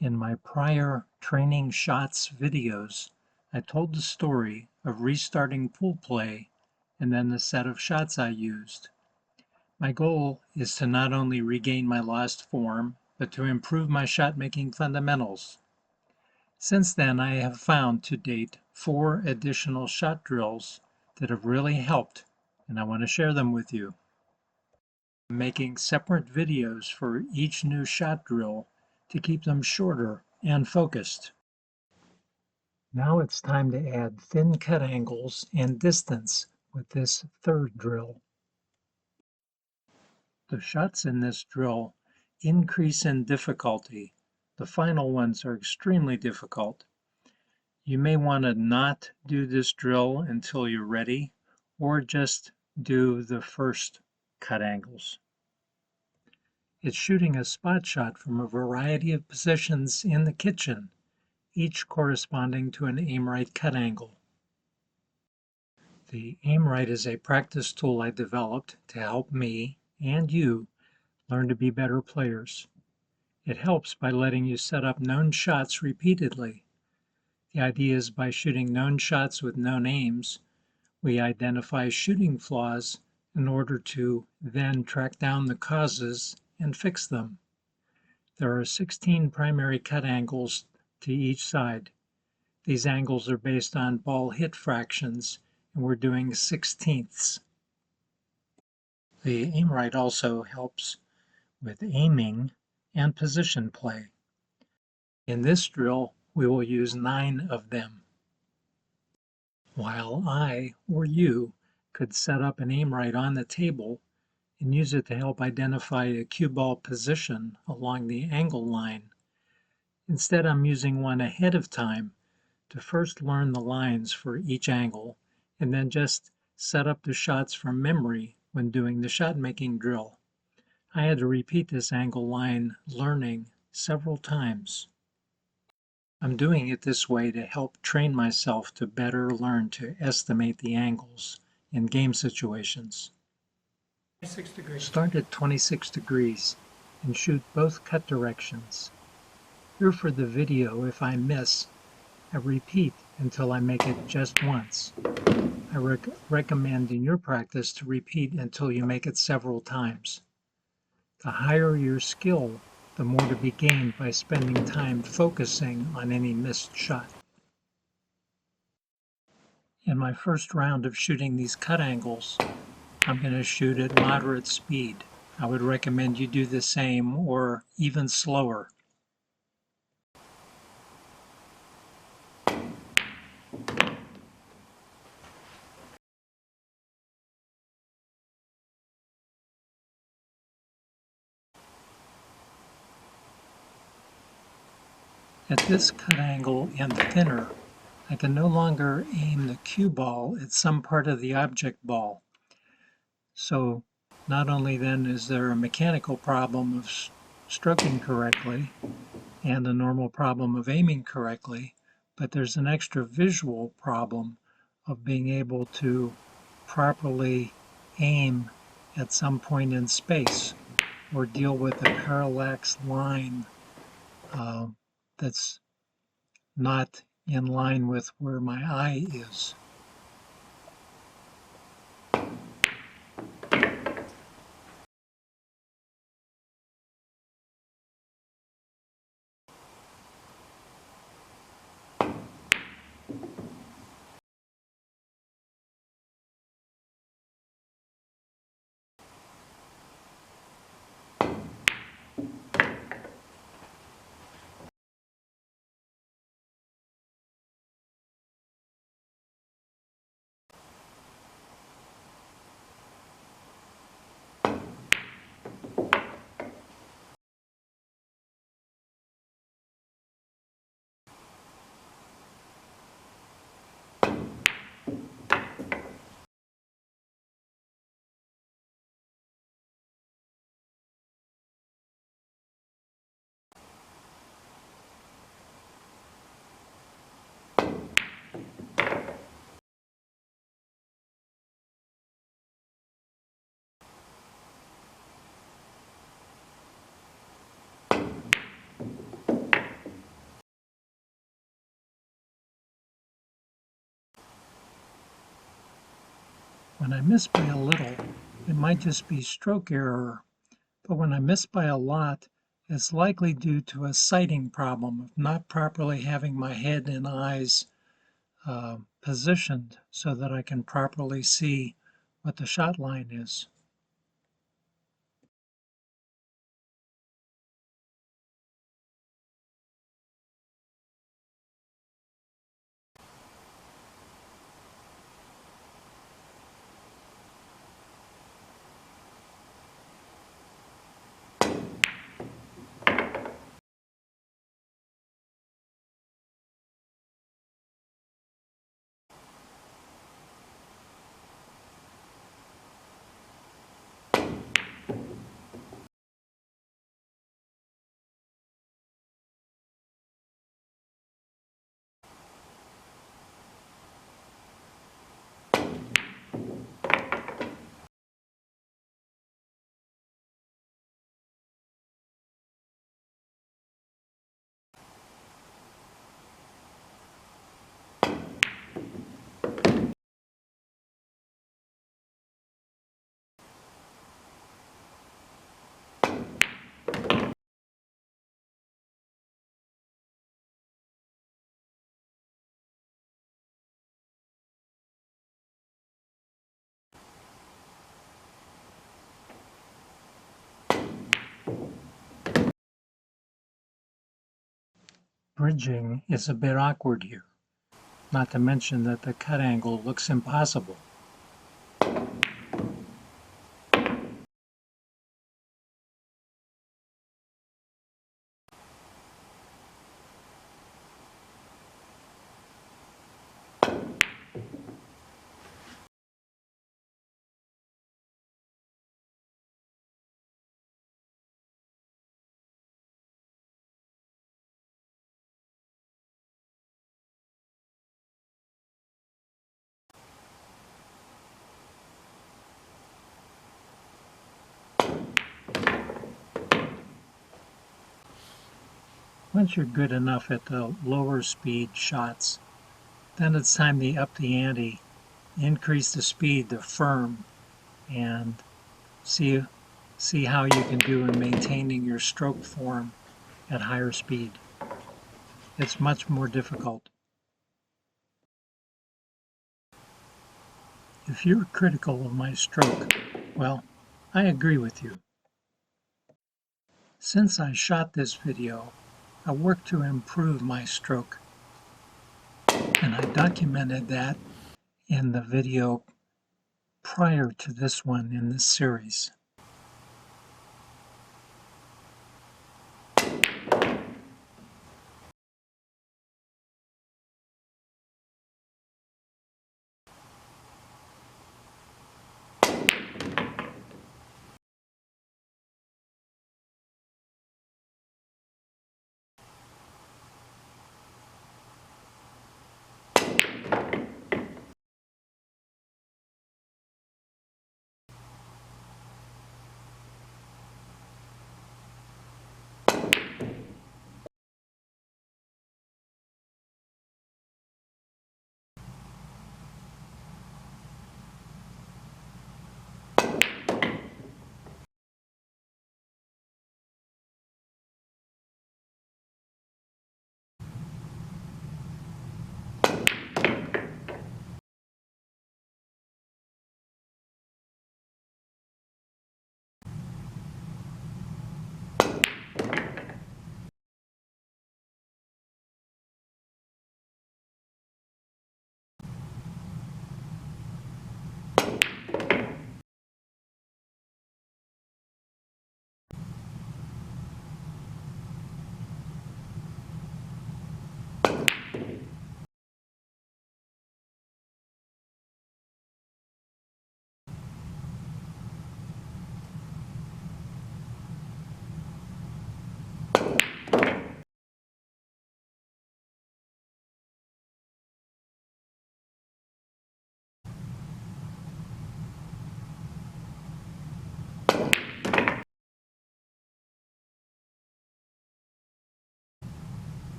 In my prior training shots videos, I told the story of restarting pool play and then the set of shots I used. My goal is to not only regain my lost form, but to improve my shot making fundamentals. Since then, I have found to date 4 additional shot drills that have really helped, and I want to share them with you. I'm making separate videos for each new shot drill to keep them shorter and focused. Now it's time to add thin cut angles and distance with this third drill. The shots in this drill increase in difficulty. The final ones are extremely difficult. You may want to not do this drill until you're ready, or just do the first cut angles. It's shooting a spot shot from a variety of positions in the kitchen, each corresponding to an aim right cut angle. The aim right is a practice tool I developed to help me and you learn to be better players. It helps by letting you set up known shots repeatedly. The idea is by shooting known shots with known aims, we identify shooting flaws in order to then track down the causes and fix them. There are 16 primary cut angles to each side. These angles are based on ball hit fractions, and we're doing 16ths. The aim right also helps with aiming and position play. In this drill, we will use 9 of them. While I or you could set up an aim right on the table and use it to help identify a cue ball position along the angle line. Instead, I'm using one ahead of time to first learn the lines for each angle and then just set up the shots from memory when doing the shot making drill. I had to repeat this angle line learning several times. I'm doing it this way to help train myself to better learn to estimate the angles in game situations. Start at 26 degrees and shoot both cut directions. Here for the video, if I miss, I repeat until I make it just once. I recommend in your practice to repeat until you make it several times. The higher your skill, the more to be gained by spending time focusing on any missed shot. In my first round of shooting these cut angles, I'm going to shoot at moderate speed. I would recommend you do the same or even slower. At this cut angle and thinner, I can no longer aim the cue ball at some part of the object ball. So not only then is there a mechanical problem of stroking correctly and a normal problem of aiming correctly, but there's an extra visual problem of being able to properly aim at some point in space or deal with a parallax line that's not in line with where my eye is. When I miss by a little, it might just be stroke error, but when I miss by a lot, it's likely due to a sighting problem of not properly having my head and eyes positioned so that I can properly see what the shot line is. Bridging is a bit awkward here, not to mention that the cut angle looks impossible. Once you're good enough at the lower speed shots, then it's time to up the ante, increase the speed to firm, and see how you can do in maintaining your stroke form at higher speed. It's much more difficult. If you're critical of my stroke, well, I agree with you. Since I shot this video, I worked to improve my stroke, and I documented that in the video prior to this one in this series.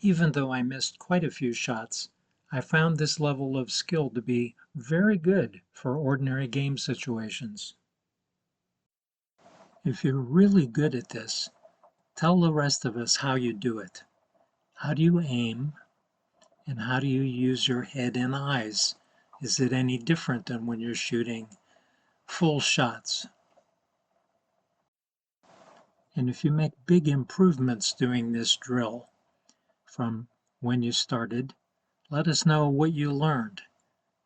Even though I missed quite a few shots, I found this level of skill to be very good for ordinary game situations. If you're really good at this, tell the rest of us how you do it. How do you aim? And how do you use your head and eyes? Is it any different than when you're shooting full shots? And if you make big improvements doing this drill from when you started, let us know what you learned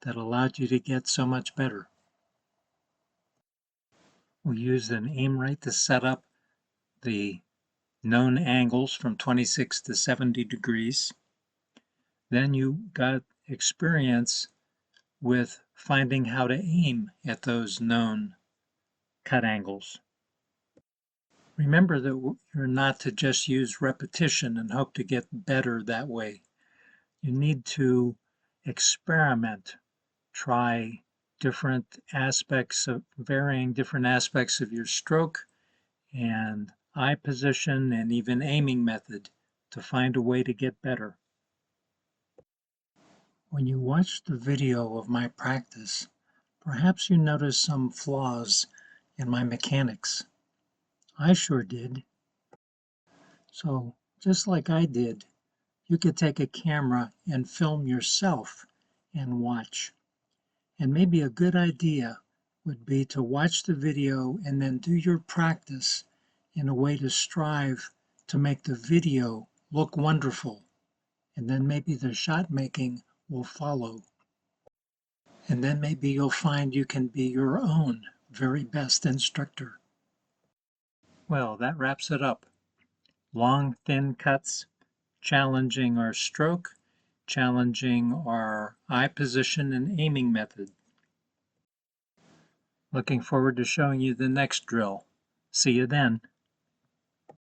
that allowed you to get so much better. We used an aim rate to set up the known angles from 26 to 70 degrees. Then you got experience with finding how to aim at those known cut angles. Remember that you're not to just use repetition and hope to get better that way. You need to experiment, try varying different aspects of your stroke and eye position and even aiming method to find a way to get better. When you watch the video of my practice, perhaps you notice some flaws in my mechanics. I sure did. So, just like I did, you could take a camera and film yourself and watch. And maybe a good idea would be to watch the video and then do your practice in a way to strive to make the video look wonderful. And then maybe the shot making will follow. And then maybe you'll find you can be your own very best instructor. Well, that wraps it up. Long, thin cuts, challenging our stroke, challenging our eye position and aiming method. Looking forward to showing you the next drill. See you then.